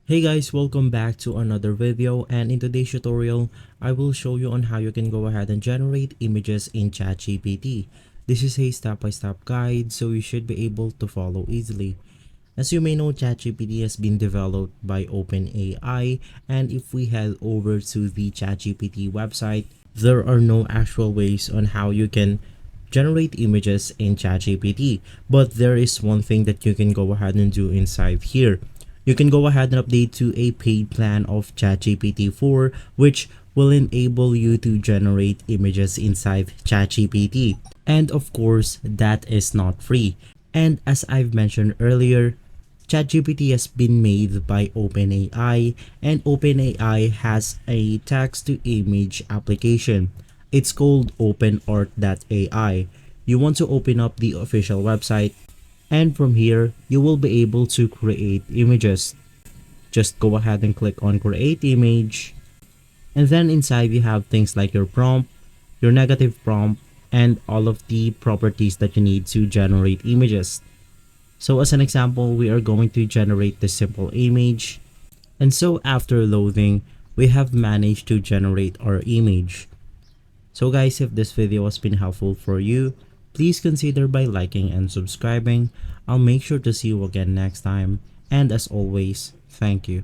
Hey guys, welcome back to another video, and in today's tutorial, I will show you on how you can go ahead and generate images in ChatGPT. This is a step-by-step guide, so you should be able to follow easily. As you may know, ChatGPT has been developed by OpenAI, and if we head over to the ChatGPT website, there are no actual ways on how you can generate images in ChatGPT, but there is one thing that you can go ahead and do inside here. You can go ahead and update to a paid plan of ChatGPT 4, which will enable you to generate images inside ChatGPT. And of course, that is not free. And as I've mentioned earlier, ChatGPT has been made by OpenAI, and OpenAI has a text to image application. It's called OpenArt.ai. You want to open up the official website, and from here you will be able to create images. Just go ahead and click on create image, and then inside you have things like your prompt, your negative prompt, and all of the properties that you need to generate images. So as an example, we are going to generate this simple image, and so after loading, we have managed to generate our image. So guys, if this video has been helpful for you, please consider by liking and subscribing. I'll make sure to see you again next time, and as always, thank you.